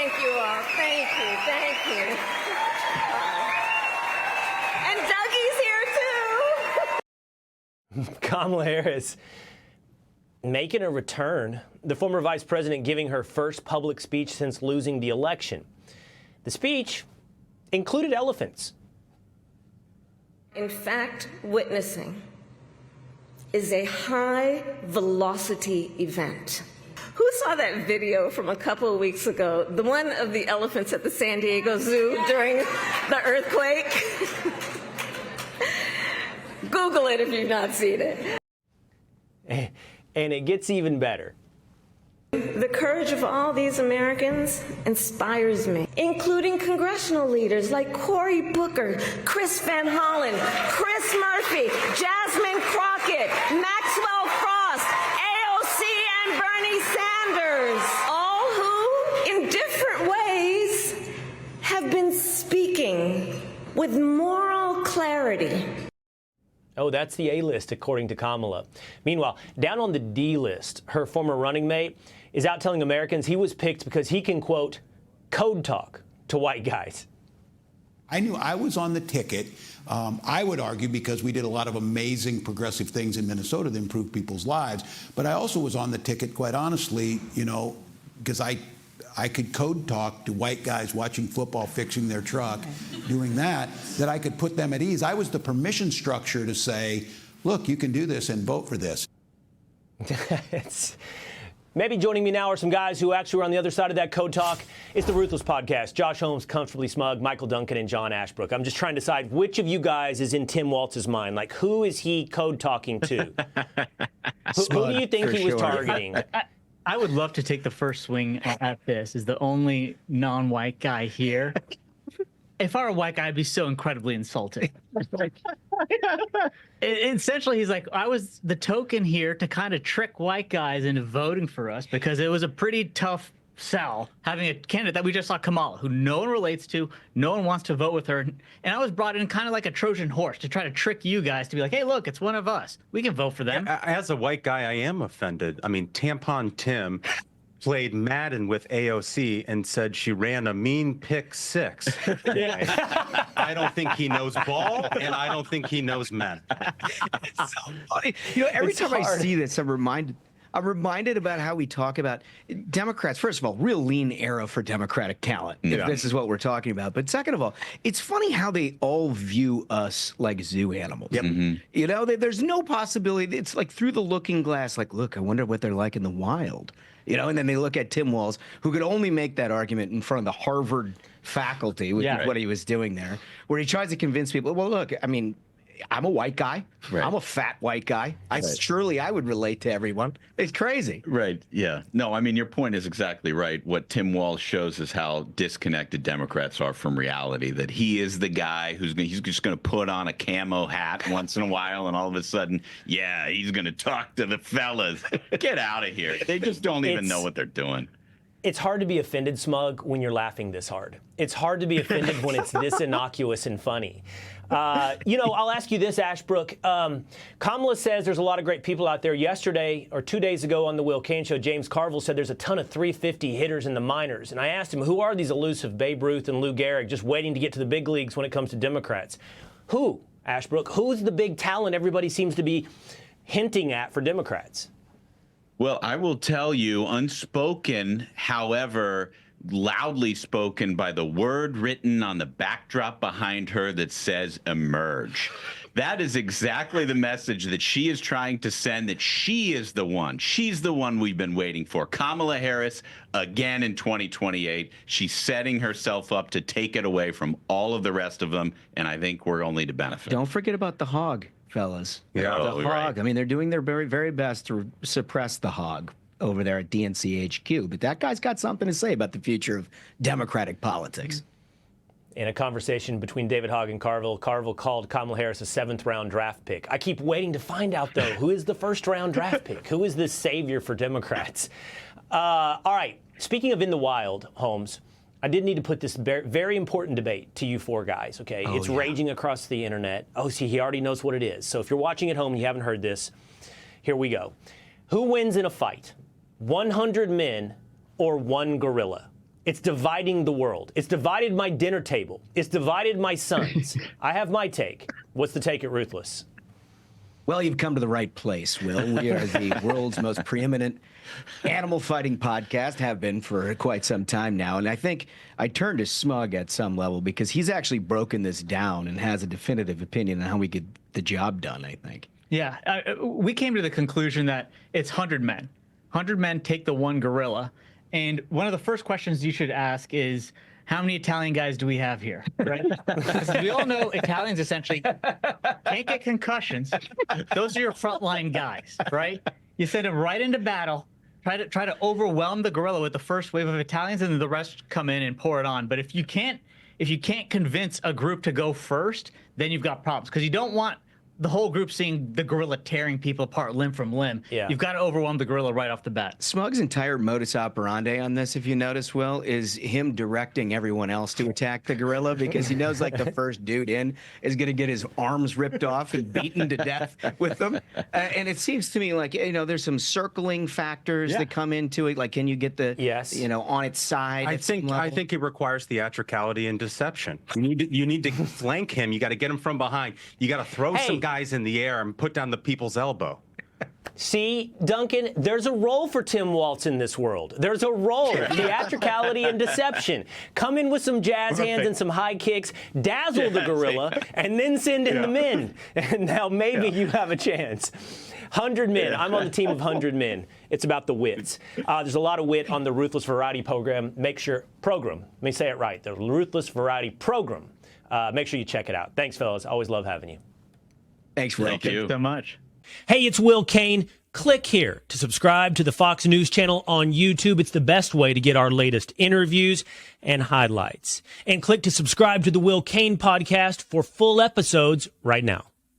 Thank you all. Thank you. Thank you. And Dougie's here too. Kamala Harris making a return. The former vice president giving her first public speech since losing the election. The speech included elephants. In fact, witnessing is a high-velocity event. Who saw that video from a couple of weeks ago, the one of the elephants at the San Diego Zoo during the earthquake? Google it if you've not seen it. And it gets even better. The courage of all these Americans inspires me, including congressional leaders like Cory Booker, Chris Van Hollen, Chris Murphy, Jasmine Crockett, Maxwell Frost, AOC, and Bernie Sanders, all who, in different ways, have been speaking with moral clarity. Oh, that's the A list, according to Kamala. Meanwhile, down on the D list, her former running mate is out telling Americans he was picked because he can, quote, code talk to white guys. I knew I was on the ticket, I would argue, because we did a lot of amazing progressive things in Minnesota that improved people's lives. But I also was on the ticket, quite honestly, you know, because I could code talk to white guys watching football, fixing their truck, doing that I could put them at ease. I was the permission structure to say, look, you can do this and vote for this. Maybe joining me now are some guys who actually were on the other side of that code talk. It's the Ruthless Podcast. Josh Holmes, Comfortably Smug, Michael Duncan, and John Ashbrook. I'm just trying to decide which of you guys is in Tim Walz's mind. Like, who is he code talking to? who do you think he was targeting? I would love to take the first swing at this as the only non-white guy here. If I were a white guy, I'd be so incredibly insulted. Essentially, he's like, I was the token here to kind of trick white guys into voting for us because it was a pretty tough sell having a candidate that we just saw, Kamala, who no one relates to, no one wants to vote with her. And I was brought in kind of like a Trojan horse to try to trick you guys to be like, hey, look, it's one of us. We can vote for them. As a white guy, I am offended. I mean, Tampon Tim played Madden with AOC and said she ran a mean pick six. I don't think he knows ball, and I don't think he knows men. It's so funny. You know, every time I see this, I'm reminded about how we talk about Democrats. First of all, real lean era for Democratic talent, if this is what we're talking about. But second of all, it's funny how they all view us like zoo animals. Yep. You know, there's no possibility. It's like through the looking glass, like, look, I wonder what they're like in the wild. You know, and then they look at Tim Walz, who could only make that argument in front of the Harvard faculty, which is what he was doing there, where he tries to convince people, well, look, I mean, I'm a white guy. Right. I'm a fat white guy. Surely I would relate to everyone. It's crazy. Right. Yeah. No, I mean, your point is exactly right. What Tim Walz shows is how disconnected Democrats are from reality, that he is the guy he's just going to put on a camo hat once in a while, and all of a sudden, yeah, he's going to talk to the fellas. Get out of here. They just don't even know what they're doing. It's hard to be offended, Smug, when you're laughing this hard. It's hard to be offended when it's this innocuous and funny. You know, I'll ask you this, Ashbrook. Kamala says there's a lot of great people out there. Yesterday, or 2 days ago on the Will Cain Show, James Carville said there's a ton of 350 hitters in the minors. And I asked him, who are these elusive Babe Ruth and Lou Gehrig just waiting to get to the big leagues when it comes to Democrats? Who, Ashbrook? Who's the big talent everybody seems to be hinting at for Democrats? Well, I will tell you, unspoken, however, loudly spoken by the word written on the backdrop behind her that says emerge. That is exactly the message that she is trying to send, that she is the one. She's the one we've been waiting for. Kamala Harris, again in 2028. She's setting herself up to take it away from all of the rest of them, and I think we're only to benefit. Don't forget about the hog, fellas. Yeah, the hog. right. I mean, they're doing their very, very best to suppress the hog over there at DNC HQ. But that guy's got something to say about the future of Democratic politics. In a conversation between David Hogg and Carville, Carville called Kamala Harris a 7th-round draft pick. I keep waiting to find out, though, who is the first-round draft pick? Who is this savior for Democrats? All right, speaking of in the wild, Holmes, I did need to put this very important debate to you four guys, okay? It's raging across the internet. Oh, see, he already knows what it is. So if you're watching at home and you haven't heard this, here we go. Who wins in a fight, 100 men or one gorilla? It's dividing the world. It's divided my dinner table. It's divided my sons. I have my take. What's the take at Ruthless? Well, you've come to the right place, Will. We are the world's most preeminent animal fighting podcast, have been for quite some time now. And I think I turn to Smug at some level because he's actually broken this down and has a definitive opinion on how we get the job done, I think. Yeah, we came to the conclusion that it's 100 men. 100 men take the one gorilla. And one of the first questions you should ask is, how many Italian guys do we have here? Right? Because we all know Italians essentially can't get concussions. Those are your frontline guys, right? You send them right into battle, try to overwhelm the gorilla with the first wave of Italians, and then the rest come in and pour it on. But if you can't convince a group to go first, then you've got problems, because you don't want the whole group seeing the gorilla tearing people apart limb from limb. Yeah. You've got to overwhelm the gorilla right off the bat. Smug's entire modus operandi on this, if you notice, Will, is him directing everyone else to attack the gorilla, because he knows like the first dude in is going to get his arms ripped off and beaten to death with them. And it seems to me like, you know, there's some circling factors that come into it. Like, can you get the, you know, on its side? I think it requires theatricality and deception. You need to flank him. You got to get him from behind. You got to throw some guys in the air and put down the people's elbow. See, Duncan, there's a role for Tim Waltz in this world. There's a role, theatricality and deception. Come in with some jazz hands and some high kicks, dazzle the gorilla, and then send in the men. And now maybe you have a chance. 100 men. I'm on the team of 100 men. It's about the wits. There's a lot of wit on the Ruthless Variety program. Let me say it right. The Ruthless Variety program. Make sure you check it out. Thanks, fellas. Always love having you. Thanks, Will. Thank you. Thanks so much. Hey, it's Will Cain. Click here to subscribe to the Fox News channel on YouTube. It's the best way to get our latest interviews and highlights. And click to subscribe to the Will Cain podcast for full episodes right now.